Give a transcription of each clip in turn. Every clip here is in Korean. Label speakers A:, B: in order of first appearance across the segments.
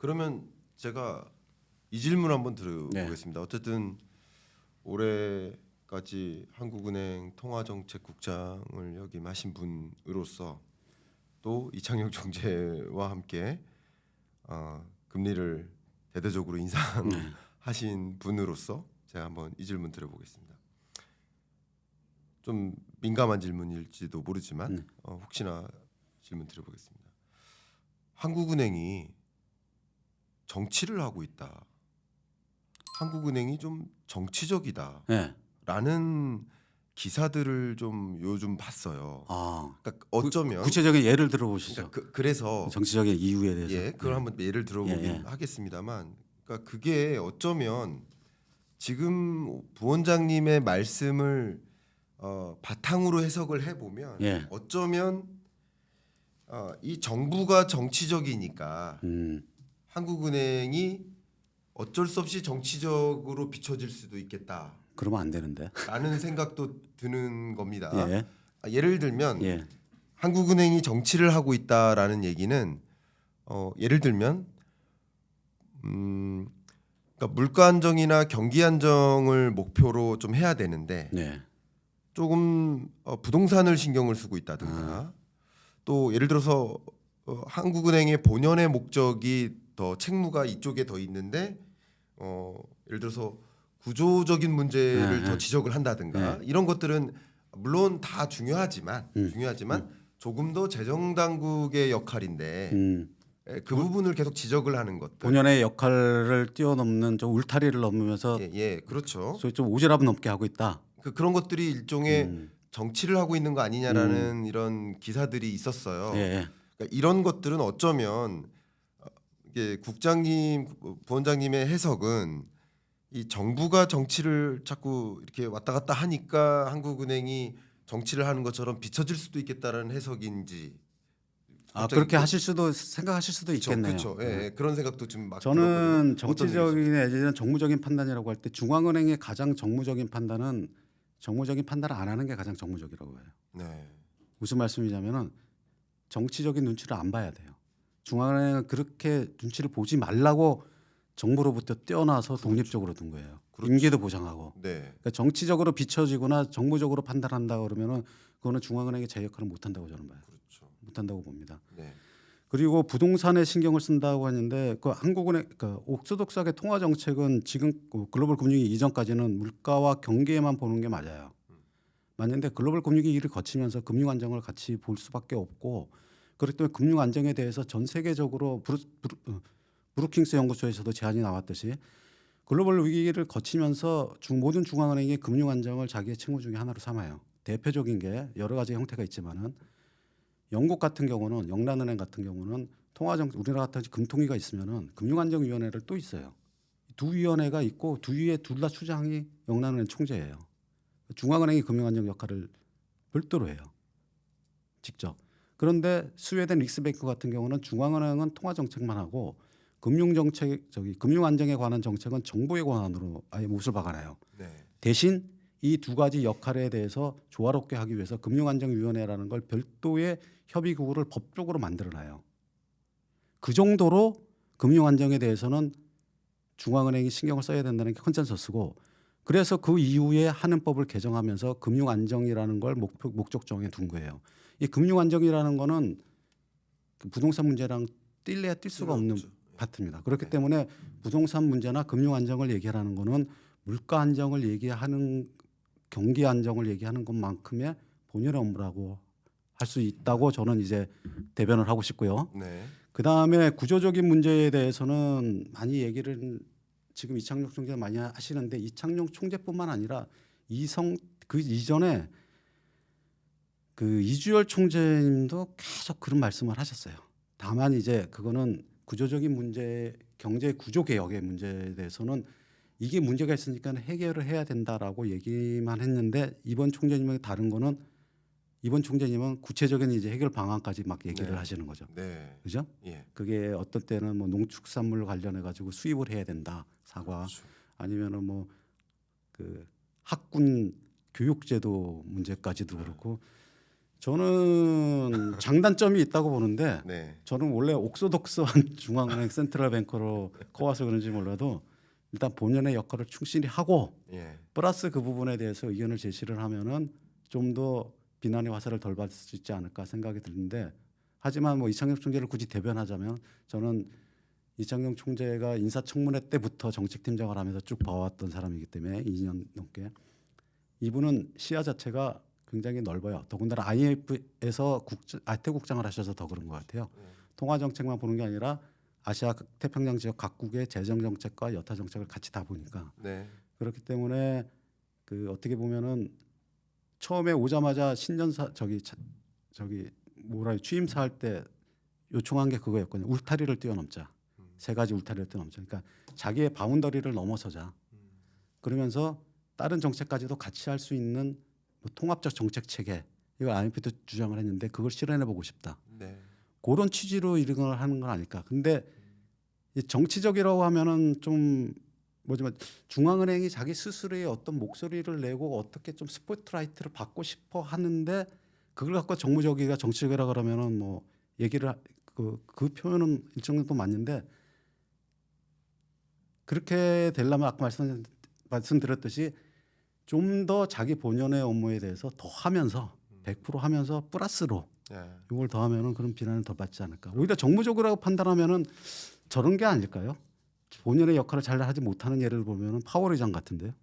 A: 그러면 제가 이 질문 한번 드려보겠습니다. 어쨌든 올해까지 한국은행 통화정책국장을 역임하신 분으로서 또 이창용 총재와 함께 금리를 대대적으로 인상하신 분으로서 제가 한번 이 질문 드려보겠습니다. 좀 민감한 질문일지도 모르지만 혹시나 질문 드려보겠습니다. 한국은행이 정치를 하고 있다. 한국은행이 좀 정치적이다. 라는 기사들을 좀 요즘 봤어요. 그러니까 어쩌면
B: 구체적인 예를 들어보시죠.
A: 그러니까 그래서
B: 정치적인 이유에 대해서.
A: 예, 그걸 한번 예를 들어보긴 하겠습니다만, 그러니까 그게 어쩌면 지금 부원장님의 말씀을 바탕으로 해석을 해보면 어쩌면 이 정부가 정치적이니까 한국은행이 어쩔 수 없이 정치적으로 비춰질 수도 있겠다.
B: 그러면 안 되는데.
A: 라는 생각도 드는 겁니다.
B: 예.
A: 예를 들면 한국은행이 정치를 하고 있다라는 얘기는 예를 들면 그러니까 물가 안정이나 경기 안정을 목표로 좀 해야 되는데 조금 부동산을 신경을 쓰고 있다든가 또 예를 들어서 한국은행의 본연의 목적이 더 책무가 이쪽에 더 있는데 예를 들어서 구조적인 문제를 더 지적을 한다든가 이런 것들은 물론 다 중요하지만 조금 더 재정 당국의 역할인데 그 부분을 계속 지적을 하는 것들.
B: 본연의 역할을 뛰어넘는 좀 울타리를 넘으면서
A: 그렇죠.
B: 소위 좀 오지랖 넘게 하고 있다.
A: 그런 일종의 정치를 하고 있는 거 아니냐라는 이런 기사들이 있었어요. 그러니까 이런 것들은 어쩌면 이게 국장님, 부원장님의 해석은 이 정부가 정치를 자꾸 이렇게 왔다 갔다 하니까 한국은행이 정치를 하는 것처럼 비춰질 수도 있겠다라는 해석인지.
B: 그렇게 하실 수도 생각하실 수도 있겠네요.
A: 그렇죠. 그런 생각도 좀 막
B: 저는 정치적인 내지는 정무적인 판단이라고 할 때 중앙은행의 가장 정무적인 판단을 안 하는 게 가장 정무적이라고 해요. 무슨 말씀이냐면은 정치적인 눈치를 안 봐야 돼요. 중앙은행은 그렇게 눈치를 보지 말라고 정부로부터 떼어나서 독립적으로 둔 거예요. 임기도 보장하고. 그러니까 정치적으로 비춰지거나 정무적으로 판단한다 그러면은 그거는 중앙은행이 제 역할을 못 한다고 저는 봐요. 못한다고 봅니다. 그리고 부동산에 신경을 쓴다고 하는데 그 한국은행 옥소독스하게 통화 정책은 지금 글로벌 금융위기 이전까지는 물가와 경기에만 보는 게 맞아요. 맞는데 글로벌 금융위기를 거치면서 금융 안정을 같이 볼 수밖에 없고 그렇기 때문에 금융 안정에 대해서 전 세계적으로 브루킹스 연구소에서도 제안이 나왔듯이 글로벌 위기를 거치면서 모든 중앙은행이 금융 안정을 자기의 책무 중에 하나로 삼아요. 대표적인 게 여러 가지 형태가 있지만은 영국 같은 경우는 영란은행 같은 경우는 우리나라 같은 금통위가 있으면은 금융안정위원회를 또 있어요. 두 위원회가 있고 두 위에 둘 다 추장이 영란은행 총재예요. 중앙은행이 금융안정 역할을 별도로 해요. 직접. 그런데 스웨덴 릭스뱅크 같은 경우는 중앙은행은 통화정책만 하고 금융안정에 관한 정책은 정부의 권한으로 아예 못을 박아놔요. 대신 이 두 가지 역할에 대해서 조화롭게 하기 위해서 금융안정위원회라는 걸 별도의 협의구를 법적으로 만들어놔요. 그 정도로 금융안정에 대해서는 중앙은행이 신경을 써야 된다는 게 컨센서스고 그래서 그 이후에 하는 법을 개정하면서 금융안정이라는 걸 목적 정해 둔 거예요. 이 금융안정이라는 거는 그 부동산 문제랑 뛸래야 뛸 수가 없는 파트입니다. 그렇기 때문에 부동산 문제나 금융안정을 얘기하는 거는 물가 안정을 얘기하는 경기 안정을 얘기하는 것만큼의 본연의 업무라고 할 수 있다고 저는 이제 대변을 하고 싶고요. 그 다음에 구조적인 문제에 대해서는 많이 얘기를 지금 이창용 총재가 많이 하시는데 이창용 총재뿐만 아니라 그 이전에 그 이주열 총재님도 계속 그런 말씀을 하셨어요. 다만 이제 그거는 구조적인 문제, 경제 구조 개혁의 문제에 대해서는 이게 문제가 있으니까 해결을 해야 된다라고 얘기만 했는데 이번 총재님의 다른 거는 이번 총재님은 구체적인 이제 해결 방안까지 막 얘기를 하시는 거죠. 그죠? 그게 어떤 때는 뭐 농축산물 관련해 가지고 수입을 해야 된다. 사과. 아니면은 뭐 그 학군 교육제도 문제까지도 그렇고 저는 장단점이 있다고 보는데
A: 네.
B: 저는 원래 옥소독스한 중앙은행 센트럴 뱅커로 커와서 그런지 몰라도 일단 본연의 역할을 충실히 하고
A: 예.
B: 플러스 그 부분에 대해서 의견을 제시를 하면은 좀 더 비난의 화살을 덜 받을 수 있지 않을까 생각이 드는데 하지만 뭐 이창용 총재를 굳이 대변하자면 저는 이창용 총재가 인사청문회 때부터 정책팀장을 하면서 쭉 봐왔던 사람이기 때문에 2년 넘게 이분은 시야 자체가 굉장히 넓어요. 더군다나 IMF에서 아태국장을 하셔서 더 그런 것 같아요. 통화 정책만 보는 게 아니라 아시아 태평양 지역 각국의 재정 정책과 여타 정책을 같이 다 보니까
A: 네.
B: 그렇기 때문에 그 어떻게 보면은 처음에 오자마자 신년사 저기 뭐라 취임사 할 때 요청한 게 그거였거든요. 울타리를 뛰어넘자. 세 가지 울타리를 뛰어넘자. 그러니까 자기의 바운더리를 넘어서자. 그러면서 다른 정책까지도 같이 할 수 있는 뭐 통합적 정책 체계 이걸 IMF도 주장을 했는데 그걸 실현해 보고 싶다.
A: 네.
B: 그런 취지로 이런 걸 하는 건 아닐까. 근데 이 정치적이라고 하면은 좀 뭐지만 중앙은행이 자기 스스로의 어떤 목소리를 내고 어떻게 좀 스포트라이트를 받고 싶어 하는데 그걸 갖고 정무적이가 정치적이라 그러면은 뭐 얘기를 그 표현은 일정 정도 맞는데 그렇게 되려면 아까 말씀드렸듯이 좀 더 자기 본연의 업무에 대해서 더 하면서 100% 하면서 플러스로
A: 예.
B: 이걸 더하면은 그런 비난을 더 받지 않을까. 오히려 정무적으로 판단하면은 저런 게 아닐까요? 본연의 역할을 잘 하지 못하는 예를 보면은 파월 의장 같은데요.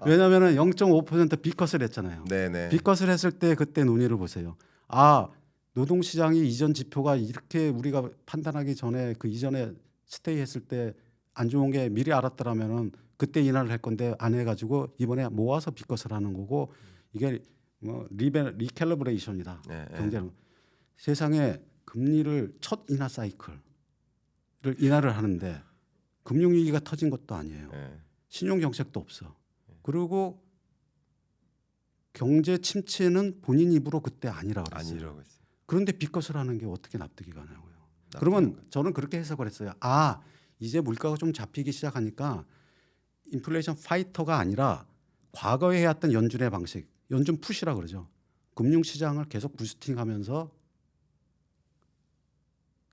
B: 왜냐하면은 0.5% B컷을 했잖아요.
A: 네네.
B: B컷을 했을 때 그때 논의를 보세요. 아 노동시장이 이전 지표가 이렇게 우리가 판단하기 전에 그 이전에 스테이했을 때 안 좋은 게 미리 알았더라면은 그때 인하를 할 건데 안 해가지고 이번에 모아서 B컷을 하는 거고 이게 뭐 리캘리브레이션이다.
A: 네, 네.
B: 경제는 세상에 금리를 첫 인하 사이클을 인하를 하는데 금융위기가 터진 것도 아니에요.
A: 네.
B: 신용 정책도 없어. 그리고 경제 침체는 본인 입으로 그때 아니라 그랬어요.
A: 아니라고 했어요.
B: 그런데 B컷을 하는 게 어떻게 납득이 가냐고요.
A: 납득이
B: 그러면 저는 그렇게 해석을 했어요. 아 이제 물가가 좀 잡히기 시작하니까 인플레이션 파이터가 아니라 과거에 해왔던 연준의 방식, 연준 푸시라 그러죠. 금융시장을 계속 부스팅하면서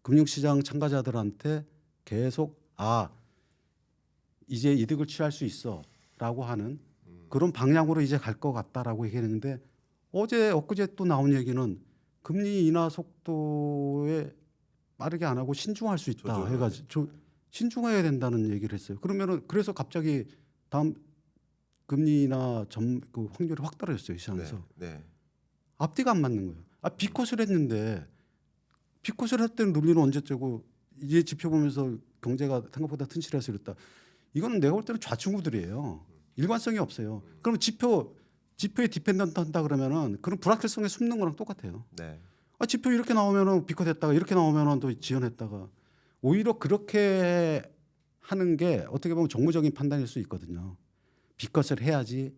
B: 금융시장 참가자들한테 계속 아 이제 이득을 취할 수 있어라고 하는 그런 방향으로 이제 갈 것 같다라고 얘기했는데 엊그제 또 나온 얘기는 금리 인하 속도에 빠르게 안 하고 신중할 수 있다
A: 조절을.
B: 해가지고 신중해야 된다는 얘기를 했어요. 그러면은 그래서 갑자기 다음 금리 인하 그 확률이 확 떨어졌어요 시장에서.
A: 네. 네.
B: 앞뒤가 안 맞는 거예요. 아 B컷을 했는데 B컷을 했던 논리는 언제째고 이제 지표 보면서 경제가 생각보다 튼실해서 이랬다. 이거는 내가 볼 때는 좌충우들이에요. 일관성이 없어요. 그럼 지표에 디펜던트 한다 그러면은 그런 불확실성에 숨는 거랑 똑같아요.
A: 네.
B: 아 지표 이렇게 나오면은 B컷 했다가 이렇게 나오면은 또 지연했다가 오히려 그렇게 하는 게 어떻게 보면 정무적인 판단일 수 있거든요. B컷을 해야지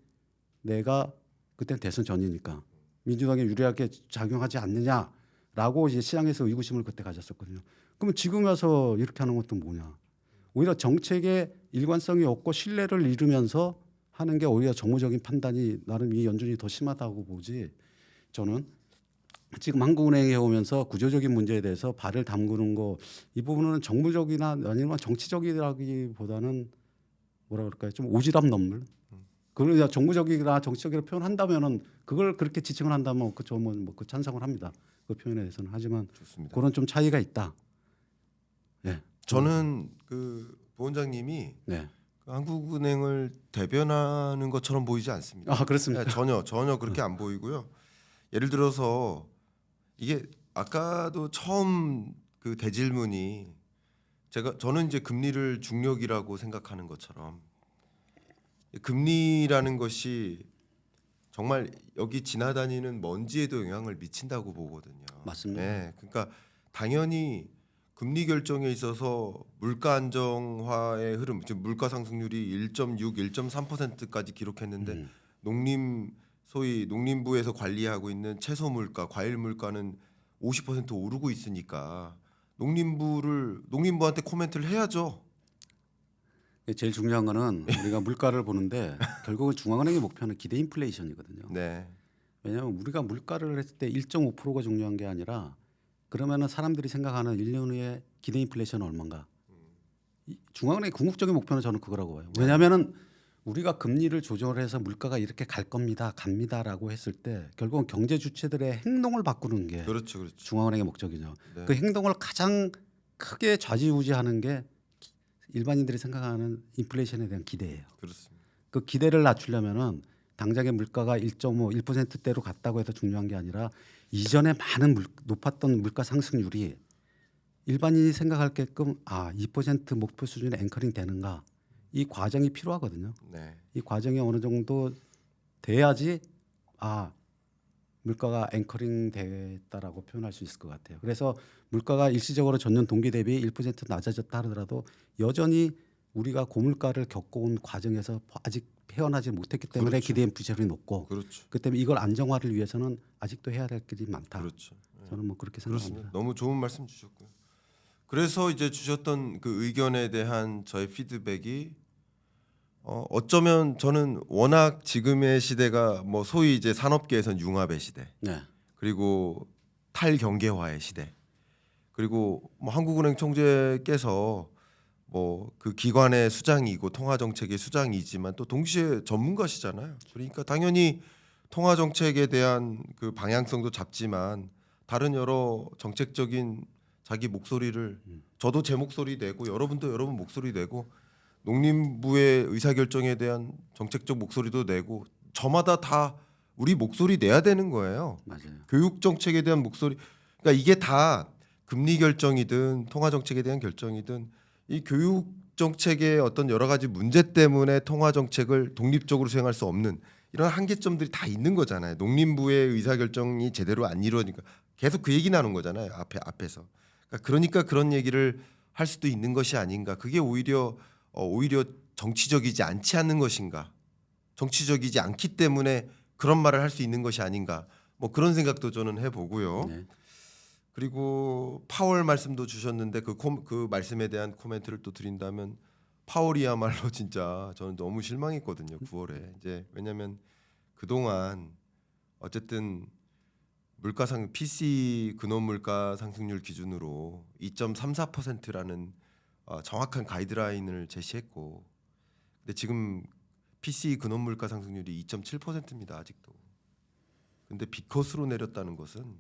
B: 내가 그때는 대선 전이니까 민주당에 유리하게 작용하지 않느냐라고 이제 시장에서 의구심을 그때 가졌었거든요. 그러면 지금 와서 이렇게 하는 것도 뭐냐? 오히려 정책의 일관성이 없고 신뢰를 잃으면서 하는 게 오히려 정무적인 판단이 나름 이 연준이 더 심하다고 보지. 저는 지금 한국은행에 오면서 구조적인 문제에 대해서 발을 담그는 거 이 부분은 정무적이나 아니면 정치적이라기보다는 뭐라 그럴까요? 좀 오지랖 넘는. 그걸 정무적이나 정치적이라 표현한다면은 그걸 그렇게 지칭을 한다면 그 저는 뭐 그 찬성을 합니다. 그 표현에 대해서는 하지만
A: 좋습니다.
B: 그런 좀 차이가 있다. 예.
A: 저는 그 부원장님이
B: 네.
A: 그 한국은행을 대변하는 것처럼 보이지 않습니다.
B: 아 그렇습니까?
A: 네, 전혀 그렇게 안 보이고요. 예를 들어서 이게 아까도 처음 그 대질문이 저는 이제 금리를 중력이라고 생각하는 것처럼 금리라는 것이 정말 여기 지나다니는 먼지에도 영향을 미친다고 보거든요.
B: 맞습니다.
A: 네, 그러니까 당연히 금리 결정에 있어서 물가 안정화의 흐름, 지금 물가 상승률이 1.6, 1.3%까지 기록했는데 소위 농림부에서 관리하고 있는 채소 물가, 과일 물가는 50% 오르고 있으니까 농림부한테 코멘트를 해야죠.
B: 제일 중요한 거는 우리가 물가를 보는데 결국은 중앙은행의 목표는 기대 인플레이션이거든요.
A: 네,
B: 왜냐하면 우리가 물가를 했을 때 1.5%가 중요한 게 아니라 그러면은 사람들이 생각하는 1년 후에 기대 인플레이션은 얼마인가? 중앙은행의 궁극적인 목표는 저는 그거라고 봐요. 왜냐하면은 우리가 금리를 조정을 해서 물가가 이렇게 갈 겁니다, 갑니다라고 했을 때 결국은 경제 주체들의 행동을 바꾸는 게
A: 그렇죠, 그렇죠.
B: 중앙은행의 목적이죠.
A: 네.
B: 그 행동을 가장 크게 좌지우지하는 게 일반인들이 생각하는 인플레이션에 대한 기대예요.
A: 그렇습니다.
B: 그 기대를 낮추려면은 당장의 물가가 1.5, 1%대로 갔다고 해서 중요한 게 아니라 이전에 많은 높았던 물가 상승률이 일반인이 생각할 게끔 2% 목표 수준에 앵커링 되는가 이 과정이 필요하거든요.
A: 네.
B: 이 과정이 어느 정도 돼야지 물가가 앵커링 됐다라고 표현할 수 있을 것 같아요. 그래서 물가가 일시적으로 전년 동기 대비 1% 낮아졌다 하더라도 여전히 우리가 고물가를 겪어온 과정에서 아직 헤어나지 못했기 때문에
A: 그렇죠.
B: 기대 인플레이션이 높고
A: 그렇죠.
B: 그 때문에 이걸 안정화를 위해서는 아직도 해야 될 길이 많다.
A: 그렇죠.
B: 저는 뭐 그렇게 생각합니다.
A: 그렇습니다. 너무 좋은 말씀 주셨고요. 그래서 이제 주셨던 그 의견에 대한 저의 피드백이 어쩌면 저는 워낙 지금의 시대가 뭐 소위 이제 산업계에선 융합의 시대,
B: 네.
A: 그리고 탈경계화의 시대, 그리고 뭐 한국은행 총재께서 뭐 그 기관의 수장이고 통화정책의 수장이지만 또 동시에 전문가시잖아요. 그러니까 당연히 통화정책에 대한 그 방향성도 잡지만 다른 여러 정책적인 자기 목소리를 저도 제 목소리 내고 여러분도 여러분 목소리 내고 농림부의 의사결정에 대한 정책적 목소리도 내고 저마다 다 우리 목소리 내야 되는 거예요.
B: 맞아요.
A: 교육 정책에 대한 목소리. 그러니까 이게 다 금리 결정이든 통화 정책에 대한 결정이든 이 교육 정책의 어떤 여러 가지 문제 때문에 통화 정책을 독립적으로 수행할 수 없는 이런 한계점들이 다 있는 거잖아요. 농림부의 의사결정이 제대로 안 이루어지니까 계속 그 얘기 나눈 거잖아요. 앞에서. 그러니까 그런 얘기를 할 수도 있는 것이 아닌가. 그게 오히려 정치적이지 않지 않는 것인가. 정치적이지 않기 때문에 그런 말을 할 수 있는 것이 아닌가. 뭐 그런 생각도 저는 해보고요.
B: 네.
A: 그리고 파월 말씀도 주셨는데 그 말씀에 대한 코멘트를 또 드린다면 파월이야말로 진짜 저는 너무 실망했거든요. 9월에 이제 왜냐하면 그동안 어쨌든 물가상 PC 근원 물가 상승률 기준으로 2.34%라는 정확한 가이드라인을 제시했고, 근데 지금 PC 근원 물가 상승률이 2.7%입니다. 아직도. 근데 비컷으로 내렸다는 것은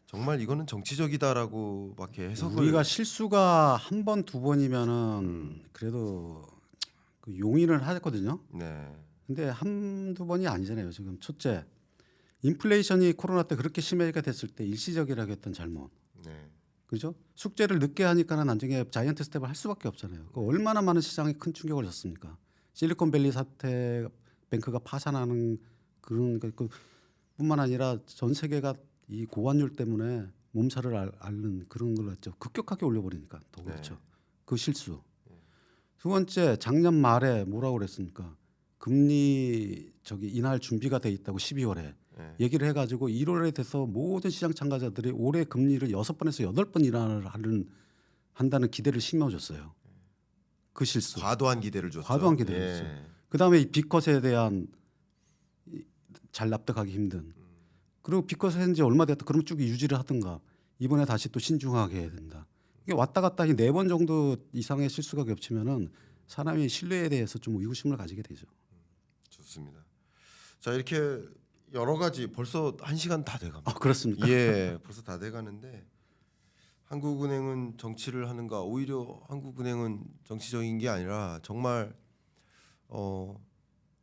A: 정말 이거는 정치적이다라고밖에 해석을
B: 우리가 실수가 한 번, 두 번이면은 그래도 그 용인을 하거든요.
A: 네.
B: 근데 한두 번이 아니잖아요. 지금 첫째, 인플레이션이 코로나 때 그렇게 심하게 됐을 때 일시적이라고 했던 잘못.
A: 네.
B: 그죠? 숙제를 늦게 하니까는 나중에 자이언트 스텝을 할 수밖에 없잖아요. 그 얼마나 많은 시장에 큰 충격을 줬습니까? 실리콘밸리 사태, 뱅크가 파산하는 그런 그 뿐만 아니라 전 세계가 이 고환율 때문에 몸살을 앓는 그런 걸 했죠. 급격하게 올려버리니까 더 그렇죠.
A: 네.
B: 그 실수. 두 번째, 작년 말에 뭐라고 그랬습니까? 금리 인할 준비가 돼 있다고 12월에
A: 네.
B: 얘기를 해가지고 1월에 돼서 모든 시장 참가자들이 올해 금리를 6번에서 8번 인하를 한다는 기대를 심어줬어요. 그 실수.
A: 과도한 기대를 줬죠.
B: 과도한 기대를
A: 예.
B: 줬죠. 그다음에 이 비컷에 대한 잘 납득하기 힘든. 그리고 비컷 한지 얼마 됐다. 그러면 쭉 유지를 하든가. 이번에 다시 또 신중하게 해야 된다. 이게 왔다 갔다 4번 정도 이상의 실수가 겹치면은 사람이 신뢰에 대해서 좀 의구심을 가지게 되죠.
A: 좋습니다. 자, 이렇게 여러 가지 벌써 1시간 다 돼갑니다.
B: 그렇습니까?
A: 예, 벌써 다 돼가는데 한국은행은 정치를 하는가? 오히려 한국은행은 정치적인 게 아니라 정말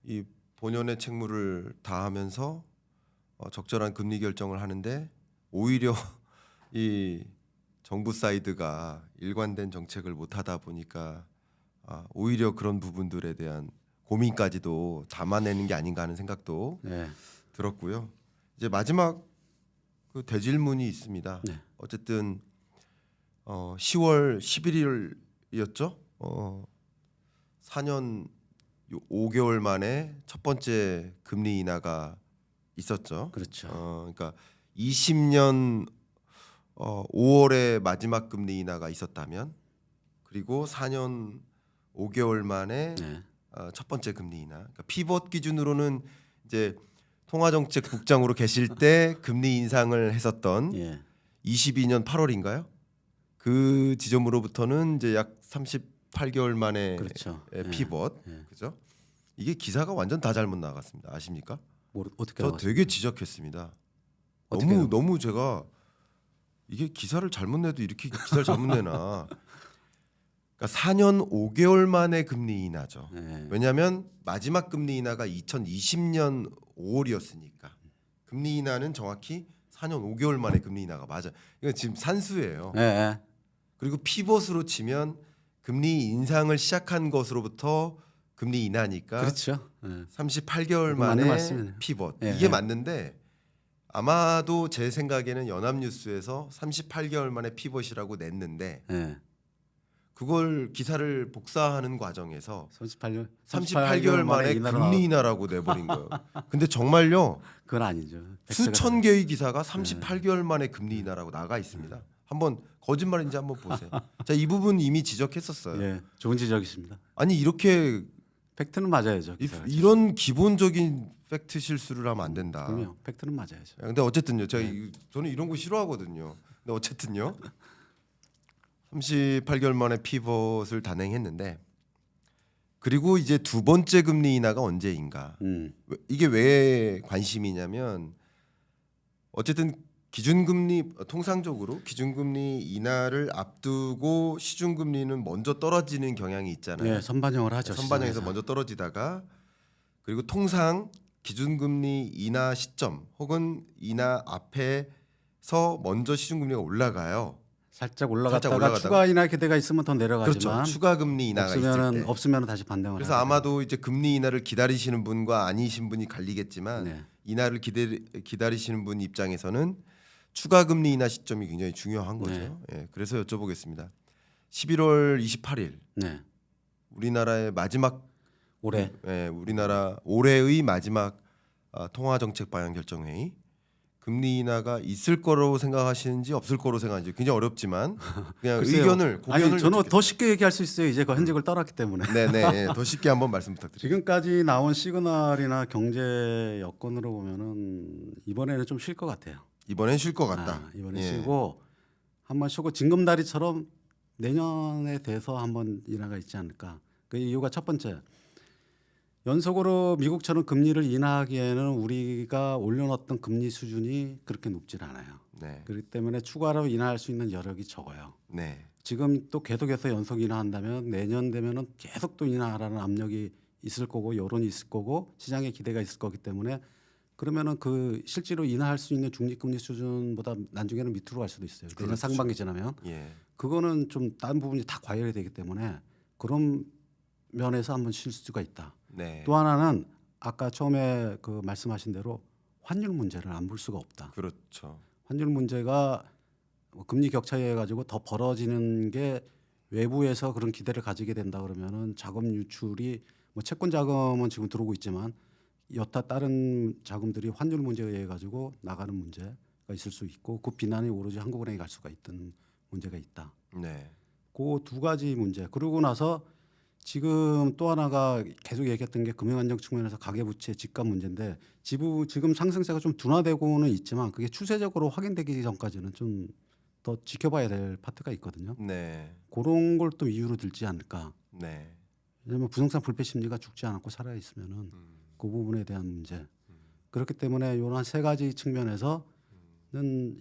A: 이 본연의 책무를 다하면서 적절한 금리 결정을 하는데 오히려 이 정부 사이드가 일관된 정책을 못하다 보니까 오히려 그런 부분들에 대한 고민까지도 담아내는 게 아닌가 하는 생각도
B: 네. 들었고요.
A: 이제 마지막 그 대질문이 있습니다.
B: 네.
A: 어쨌든 10월 11일이었죠. 4년 5개월 만에 첫 번째 금리 인하가 있었죠.
B: 그렇죠.
A: 그러니까 20년 5월에 마지막 금리 인하가 있었다면 그리고 4년 5개월 만에
B: 네.
A: 첫 번째 금리 인하. 그러니까 피벗 기준으로는 이제 통화정책국장으로 계실 때 금리 인상을 했었던
B: 예.
A: 22년 8월인가요? 그 지점으로부터는 이제 약 38개월 만에
B: 그렇죠.
A: 피벗, 그죠? 이게 기사가 완전 다 잘못 나갔습니다. 아십니까?
B: 어떻게
A: 저
B: 나왔어요?
A: 되게 지적했습니다.
B: 어떻게
A: 너무 제가 이게 기사를 잘못 내도 이렇게 기사를 잘못 내나. 그러니까 4년 5개월 만에 금리 인하죠.
B: 예.
A: 왜냐하면 마지막 금리 인하가 2020년 5월이었으니까 금리 인하는 정확히 4년 5개월 만에 금리 인하가 맞아. 이건 지금 산수예요.
B: 예. 예.
A: 그리고 피벗으로 치면 금리 인상을 시작한 것으로부터 금리 인하니까
B: 그렇죠. 예.
A: 38개월
B: 그거 맞는
A: 만에
B: 말씀이네요.
A: 피벗.
B: 예,
A: 이게
B: 예.
A: 맞는데 아마도 제 생각에는 연합뉴스에서 38개월 만에 피벗이라고 냈는데
B: 예.
A: 그걸 기사를 복사하는 과정에서
B: 38개월
A: 38개월 만에
B: 인하로
A: 금리 인하라고 내버린 거예요. 근데 정말요
B: 그건 아니죠.
A: 수천 개의 기사가 38개월 만에 금리 인하라고 나가 있습니다. 한번 거짓말인지 한번 보세요. 자, 이 부분 이미 지적했었어요.
B: 예. 좋은 지적이십니다.
A: 아니 이렇게
B: 팩트는 맞아야죠. 기사가.
A: 이런 기본적인 팩트 실수를 하면 안 된다.
B: 그럼요. 팩트는 맞아야죠.
A: 근데 어쨌든요, 저는 이런 거 싫어하거든요. 근데 어쨌든요, 38개월 만에 피벗을 단행했는데 그리고 이제 두 번째 금리 인하가 언제인가? 이게 왜 관심이냐면 어쨌든 기준금리 통상적으로 기준금리 인하를 앞두고 시중금리는 먼저 떨어지는 경향이 있잖아요.
B: 예, 선반영을 하죠.
A: 선반영에서
B: 시장에서.
A: 먼저 떨어지다가 그리고 통상 기준금리 인하 시점 혹은 인하 앞에서 먼저 시중금리가 올라가요.
B: 살짝 올라갔다가
A: 올라가다가.
B: 추가 인하 기대가 있으면 더
A: 그렇죠.
B: 내려가지만
A: 추가 금리 인하가 있을 때.
B: 없으면은 다시 반등을
A: 그래서
B: 하게
A: 아마도 이제 금리 인하를 기다리시는 분과 아니신 분이 갈리겠지만
B: 네.
A: 인하를 기다리시는 분 입장에서는 추가 금리 인하 시점이 굉장히 중요한 거죠.
B: 네.
A: 예, 그래서 여쭤보겠습니다. 11월 28일
B: 네.
A: 우리나라의 마지막
B: 올해
A: 우리나라 올해의 마지막 통화 정책 방향 결정 회의. 금리 인하가 있을 거로 생각하시는지 없을 거로 생각하는지 굉장히 어렵지만 그냥
B: 글쎄요.
A: 의견을 고견을
B: 아니 저는
A: 여쭙겠습니다.
B: 더 쉽게 얘기할 수 있어요. 이제 그 현직을 떠났기 때문에.
A: 네네 예, 더 쉽게 한번 말씀 부탁드립니다.
B: 지금까지 나온 시그널이나 경제 여건으로 보면은 이번에는 좀 쉴 것 같아요.
A: 이번엔 쉴 것 같다.
B: 이번에
A: 예.
B: 쉬고 한번 쉬고 징검다리처럼 내년에 돼서 한번 인하가 있지 않을까. 그 이유가 첫 번째, 연속으로 미국처럼 금리를 인하하기에는 우리가 올려놨던 금리 수준이 그렇게 높질 않아요.
A: 네.
B: 그렇기 때문에 추가로 인하할 수 있는 여력이 적어요.
A: 네.
B: 지금 또 계속해서 연속 인하한다면 내년 되면은 계속 또 인하하라는 압력이 있을 거고 여론이 있을 거고 시장의 기대가 있을 거기 때문에 그러면은 그 실제로 인하할 수 있는 중립금리 수준보다 나중에는 밑으로 갈 수도 있어요. 내년
A: 그렇죠.
B: 상반기 지나면
A: 예.
B: 그거는 좀 다른 부분이 다 과열이 되기 때문에 그런 면에서 한번 쉴 수가 있다.
A: 네.
B: 또 하나는 아까 처음에 그 말씀하신 대로 환율 문제를 안 볼 수가 없다.
A: 그렇죠.
B: 환율 문제가 금리 격차에 가지고 더 벌어지는 게 외부에서 그런 기대를 가지게 된다 그러면은 자금 유출이 뭐 채권 자금은 지금 들어오고 있지만 여타 다른 자금들이 환율 문제에 의해 가지고 나가는 문제가 있을 수 있고 그 비난이 오로지 한국은행에 갈 수가 있던 문제가 있다.
A: 네.
B: 그 두 가지 문제. 그러고 나서 지금 또 하나가 계속 얘기했던 게 금융안정 측면에서 가계부채 집값 문제인데 지금 상승세가 좀 둔화되고는 있지만 그게 추세적으로 확인되기 전까지는 좀 더 지켜봐야 될 파트가 있거든요.
A: 네.
B: 그런 걸 또 이유로 들지 않을까.
A: 네.
B: 왜냐하면 부동산 불패 심리가 죽지 않고 살아 있으면은 그 부분에 대한 문제. 그렇기 때문에 이런 세 가지 측면에서는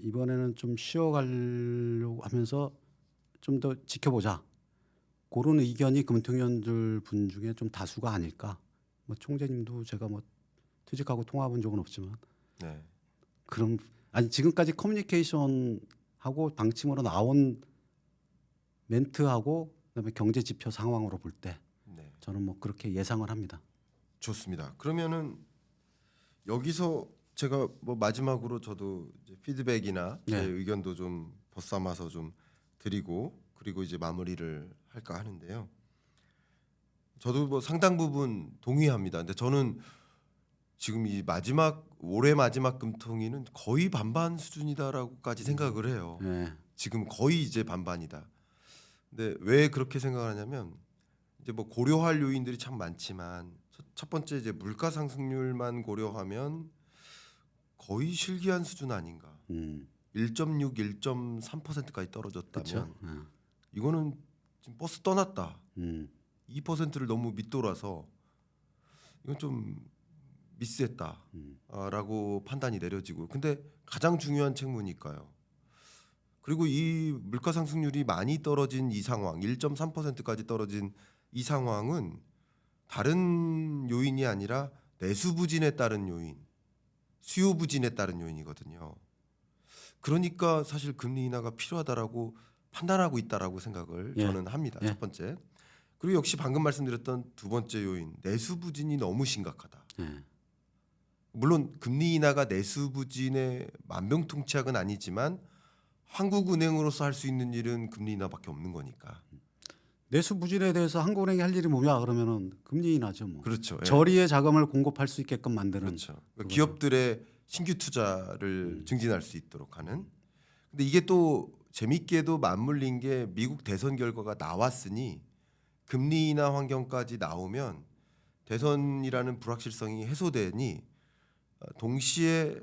B: 이번에는 좀 쉬어가려고 하면서 좀 더 지켜보자. 그런 의견이 금통위원들 분 중에 좀 다수가 아닐까. 뭐 총재님도 제가 뭐 퇴직하고 통화해본 적은 없지만
A: 네.
B: 그럼 아니 지금까지 커뮤니케이션 하고 방침으로 나온 멘트하고 그다음에 경제 지표 상황으로 볼 때
A: 네.
B: 저는 뭐 그렇게 예상을 합니다.
A: 좋습니다. 그러면은 여기서 제가 뭐 마지막으로 저도 이제 피드백이나 제
B: 네.
A: 의견도 좀 벗삼아서 좀 드리고 그리고 이제 마무리를 할까 하는데요. 저도 뭐 상당 부분 동의합니다. 근데 저는 지금 이 올해 마지막 금통위는 거의 반반 수준이다라고까지 생각을 해요.
B: 네.
A: 지금 거의 이제 반반이다. 근데 왜 그렇게 생각하냐면 이제 뭐 고려할 요인들이 참 많지만 첫 번째 이제 물가 상승률만 고려하면 거의 실기한 수준 아닌가. 1.6, 1.3%까지 떨어졌다면
B: 그렇죠.
A: 이거는 지금 버스 떠났다. 2%를 너무 밑돌아서 이건 좀 미스했다라고 판단이 내려지고. 근데 가장 중요한 책무니까요. 그리고 이 물가 상승률이 많이 떨어진 이 상황, 1.3%까지 떨어진 이 상황은 다른 요인이 아니라 내수 부진에 따른 요인, 수요 부진에 따른 요인이거든요. 그러니까 사실 금리 인하가 필요하다라고 판단하고 있다라고 생각을
B: 예.
A: 저는 합니다.
B: 예.
A: 첫 번째. 그리고 역시 방금 말씀드렸던 두 번째 요인, 내수 부진이 너무 심각하다.
B: 예.
A: 물론 금리 인하가 내수 부진의 만병통치약은 아니지만 한국은행으로서 할 수 있는 일은 금리 인하밖에 없는 거니까.
B: 내수 부진에 대해서 한국은행이 할 일이 뭐냐 그러면은 금리 인하죠. 뭐.
A: 그렇죠. 예.
B: 저리의 자금을 공급할 수 있게끔 만드는.
A: 그렇죠. 그러니까 기업들의 신규 투자를 증진할 수 있도록 하는. 근데 이게 또 재밌게도 맞물린 게 미국 대선 결과가 나왔으니 금리 인하 환경까지 나오면 대선이라는 불확실성이 해소되니 동시에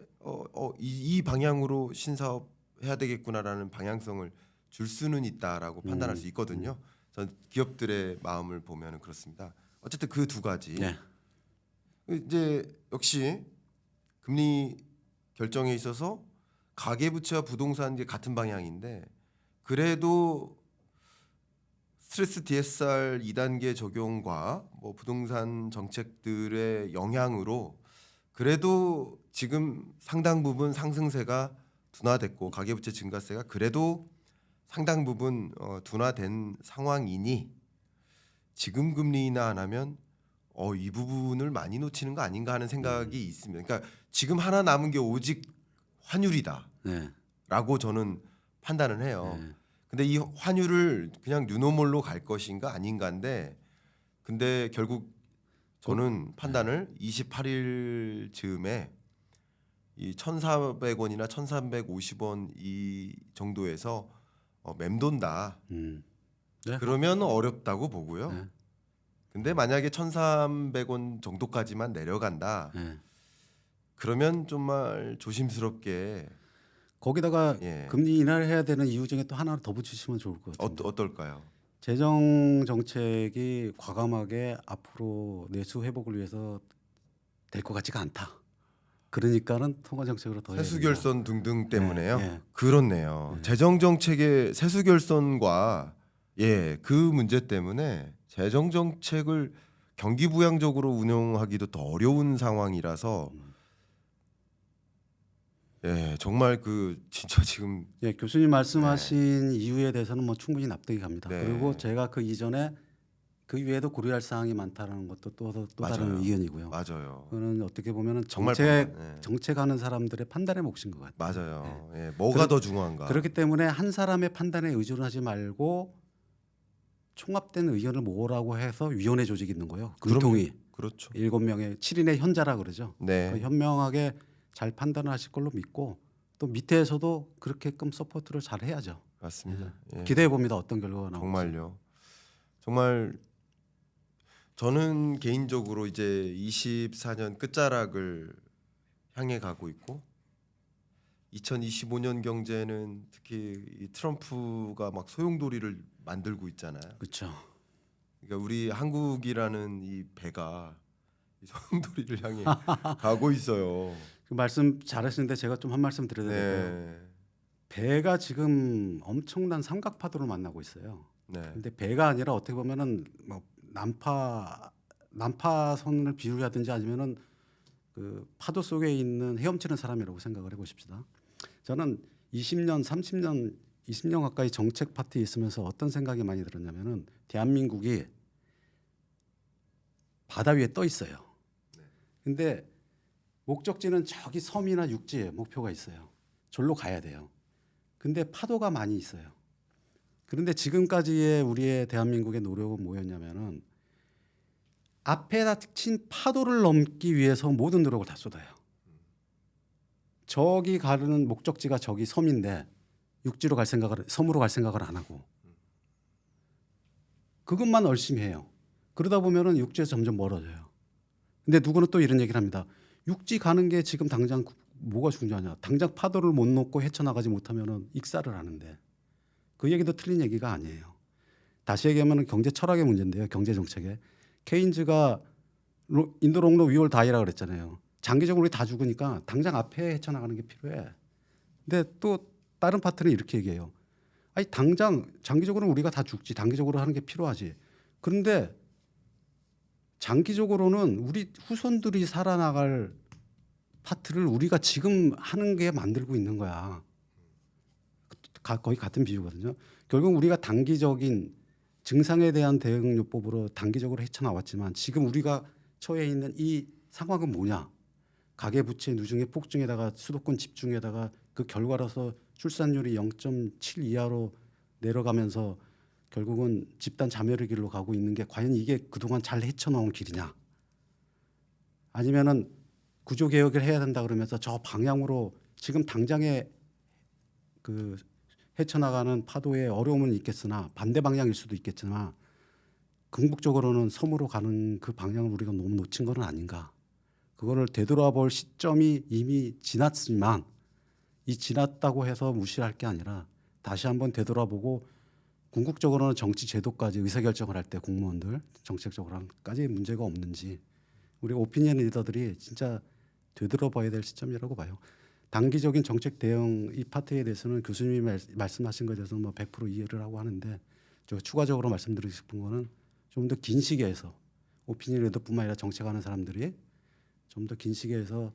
A: 이 방향으로 신사업 해야 되겠구나라는 방향성을 줄 수는 있다라고 판단할 수 있거든요. 전 기업들의 마음을 보면은 그렇습니다. 어쨌든 그 두 가지.
B: 네.
A: 이제 역시 금리 결정에 있어서 가계부채와 부동산 이제 같은 방향인데 그래도 스트레스 DSR 2단계 적용과 뭐 부동산 정책들의 영향으로 그래도 지금 상당 부분 상승세가 둔화됐고 가계부채 증가세가 그래도 상당 부분 둔화된 상황이니 지금 금리 인하 안 하면 이 부분을 많이 놓치는 거 아닌가 하는 생각이 있습니다. 그러니까 지금 하나 남은 게 오직 환율이다라고
B: 네.
A: 저는 판단을 해요.
B: 네.
A: 근데 이 환율을 그냥 뉴노멀로 갈 것인가 아닌가인데 근데 결국 저는 판단을 28일 즈음에 이 1,400원이나 1,350원 이 정도에서 맴돈다.
B: 네.
A: 그러면 어렵다고 보고요.
B: 네.
A: 근데 만약에 1,300원 정도까지만 내려간다.
B: 네.
A: 그러면 정말 조심스럽게
B: 거기다가
A: 예.
B: 금리 인하를 해야 되는 이유 중에 또 하나 더 붙이시면 좋을 것 같아요.
A: 어떨까요?
B: 재정 정책이 과감하게 앞으로 내수 회복을 위해서 될 것 같지가 않다. 그러니까는 통화 정책으로 더 해야
A: 세수
B: 된다.
A: 결손 등등 때문에요.
B: 예.
A: 그렇네요. 재정 정책의 세수 결손과 그 문제 때문에 재정 정책을 경기 부양적으로 운영하기도 더 어려운 상황이라서 정말 진짜 지금
B: 예, 교수님 말씀하신 이유에 대해서는 뭐 충분히 납득이 갑니다.
A: 네.
B: 그리고 제가 그 이전에 그 위에도 고려할 사항이 많다는 것도 또 다른
A: 맞아요.
B: 의견이고요.
A: 맞아요.
B: 그거는 어떻게 보면은
A: 정말
B: 정책하는 사람들의 판단의 몫인 것 같아요.
A: 맞아요. 뭐가 더 중요한가?
B: 그렇기 때문에 한 사람의 판단에 의존하지 말고 총합된 의견을 모으라고 해서 위원회 조직이 있는 거예요. 금통위
A: 그렇죠.
B: 7명의 7인의 현자라 그러죠.
A: 네.
B: 그 현명하게 잘 판단을 하실 걸로 믿고 또 밑에서도 그렇게끔 서포트를 잘 해야죠.
A: 맞습니다. 예.
B: 기대해 봅니다. 어떤 결과가 나올지.
A: 정말요. 정말 저는 개인적으로 이제 24년 끝자락을 향해 가고 있고 2025년 경제는 특히 이 트럼프가 막 소용돌이를 만들고 있잖아요.
B: 그렇죠.
A: 그러니까 우리 한국이라는 이 배가 이 소용돌이를 향해 가고 있어요.
B: 그 말씀 잘하시는데 제가 좀 한 말씀 드려야 될까요?
A: 네.
B: 배가 지금 엄청난 삼각파도를 만나고 있어요.
A: 네.
B: 근데 배가 아니라 어떻게 보면은 뭐 난파선을 비유하든지 아니면은 그 파도 속에 있는 헤엄치는 사람이라고 생각을 해보십시다. 저는 20년, 30년, 20년 가까이 정책 파트에 있으면서 어떤 생각이 많이 들었냐면은 대한민국이 바다 위에 떠 있어요. 근데 목적지는 저기 섬이나 육지에 목표가 있어요. 절로 가야 돼요. 근데 파도가 많이 있어요. 그런데 지금까지의 우리의 대한민국의 노력은 뭐였냐면은 앞에다 친 파도를 넘기 위해서 모든 노력을 다 쏟아요. 저기 가는 목적지가 저기 섬인데 육지로 갈 생각을 섬으로 갈 생각을 안 하고 그것만 열심히 해요. 그러다 보면은 육지에서 점점 멀어져요. 근데 누구는 또 이런 얘기를 합니다. 육지 가는 게 지금 당장 뭐가 중요하냐? 당장 파도를 못 놓고 헤쳐나가지 못하면은 익사를 하는데 그 얘기도 틀린 얘기가 아니에요. 다시 얘기하면 경제 철학의 문제인데요. 경제 정책에 케인즈가 인도 롱로 위올 다이라 그랬잖아요. 장기적으로 우리 다 죽으니까 당장 앞에 헤쳐나가는 게 필요해. 근데 또 다른 파트는 이렇게 얘기해요. 아니 당장 장기적으로는 우리가 다 죽지. 단기적으로 하는 게 필요하지. 그런데 장기적으로는 우리 후손들이 살아나갈 파트를 우리가 지금 하는 게 만들고 있는 거야. 거의 같은 비유거든요. 결국 우리가 단기적인 증상에 대한 대응요법으로 단기적으로 헤쳐나왔지만 지금 우리가 처해 있는 이 상황은 뭐냐? 가계부채 누중의 폭증에다가 수도권 집중에다가 그 결과로서 출산율이 0.7 이하로 내려가면서 결국은 집단 자멸의 길로 가고 있는 게 과연 이게 그동안 잘 헤쳐나온 길이냐? 아니면은 구조 개혁을 해야 된다 그러면서 저 방향으로 지금 당장에 그 헤쳐나가는 파도에 어려움은 있겠으나 반대 방향일 수도 있겠지만 궁극적으로는 섬으로 가는 그 방향을 우리가 너무 놓친 건 아닌가. 그거를 되돌아볼 시점이 이미 지났지만 이 지났다고 해서 무시할 게 아니라 다시 한번 되돌아보고 궁극적으로는 정치 제도까지 의사결정을 할 때 공무원들 정책적으로까지 문제가 없는지 우리 오피니언 리더들이 진짜 되돌아봐야 될 시점이라고 봐요. 단기적인 정책 대응 이 파트에 대해서는 교수님이 말씀하신 것에 대해서 뭐 100% 이해를 하고 하는데 저 추가적으로 말씀드리고 싶은 거는 좀 더 긴 시기에서 오피니언 리더뿐만 아니라 정책하는 사람들이 좀 더 긴 시기에서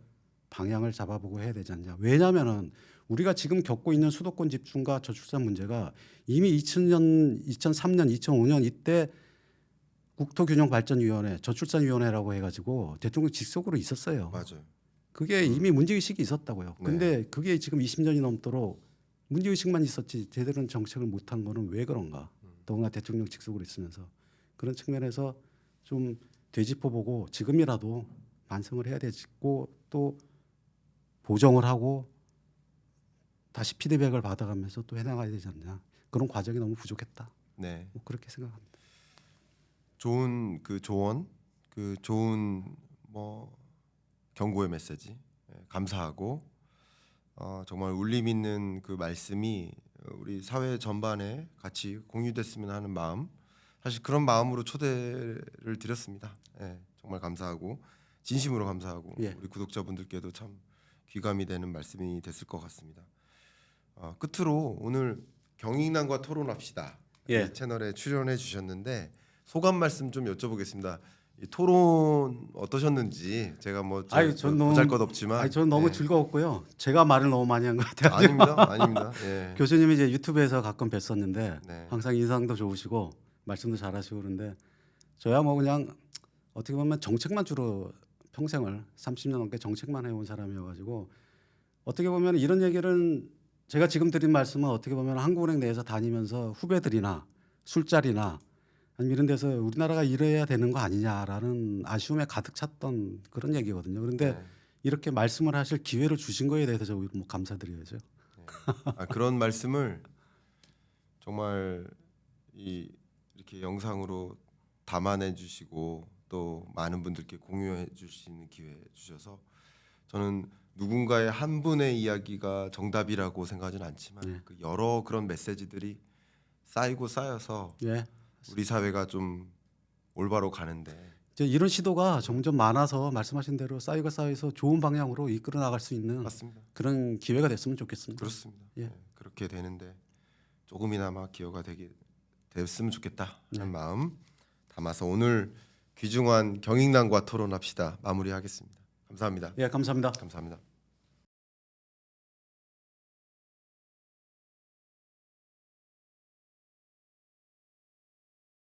B: 방향을 잡아보고 해야 되지 않냐. 왜냐하면은 우리가 지금 겪고 있는 수도권 집중과 저출산 문제가 이미 2000년, 2003년, 2005년 이때 국토균형발전위원회, 저출산위원회라고 해가지고 대통령 직속으로 있었어요.
A: 맞아요.
B: 그게 이미 문제의식이 있었다고요. 근데 그게 지금 20년이 넘도록 문제의식만 있었지 제대로 정책을 못한 거는 왜 그런가. 더구나 대통령 직속으로 있으면서 그런 측면에서 좀 되짚어보고 지금이라도 반성을 해야 되고 또 보정을 하고 다시 피드백을 받아가면서 또 해나가야 되지 않냐. 그런 과정이 너무 부족했다.
A: 네.
B: 뭐 그렇게 생각합니다.
A: 좋은 그 조언, 그 좋은 뭐 경고의 메시지 감사하고 정말 울림 있는 그 말씀이 우리 사회 전반에 같이 공유됐으면 하는 마음, 사실 그런 마음으로 초대를 드렸습니다. 정말 감사하고 진심으로 감사하고 우리 구독자분들께도 참 귀감이 되는 말씀이 됐을 것 같습니다. 끝으로 오늘 경인남과 토론합시다 이 채널에 출연해 주셨는데 소감 말씀 좀 여쭤보겠습니다. 이 토론 어떠셨는지. 제가 뭐 보잘것없지만
B: 저는 너무 즐거웠고요. 제가 말을 너무 많이 한 것 같아요.
A: 아닙니다.
B: 교수님이 이제 유튜브에서 가끔 뵀었는데 항상 인상도 좋으시고 말씀도 잘하시고 그런데 저야 뭐 그냥 어떻게 보면 정책만 주로 평생을 30년 넘게 정책만 해온 사람이어가지고 어떻게 보면 이런 얘기는 제가 지금 드린 말씀은 어떻게 보면 한국은행 내에서 다니면서 후배들이나 술자리나 아니면 이런 데서 우리나라가 이래야 되는 거 아니냐라는 아쉬움에 가득 찼던 그런 얘기거든요. 그런데 이렇게 말씀을 하실 기회를 주신 거에 대해서 저희 뭐 감사드려야죠.
A: 그런 말씀을 정말 이렇게 영상으로 담아내 주시고 또 많은 분들께 공유해 주시는 기회 주셔서 저는 누군가의 한 분의 이야기가 정답이라고 생각하지는 않지만 그 여러 그런 메시지들이 쌓이고 쌓여서 우리 사회가 좀 올바로 가는데
B: 이제 이런 시도가 점점 많아서 말씀하신 대로 쌓이고 쌓여서 좋은 방향으로 이끌어 나갈 수 있는
A: 맞습니다.
B: 그런 기회가 됐으면 좋겠습니다.
A: 그렇습니다. 그렇게 되는데 조금이나마 기여가 됐으면 좋겠다는 마음 담아서 오늘 귀중한 경인남과 토론합시다 마무리하겠습니다. 감사합니다.
B: 감사합니다.
A: 감사합니다.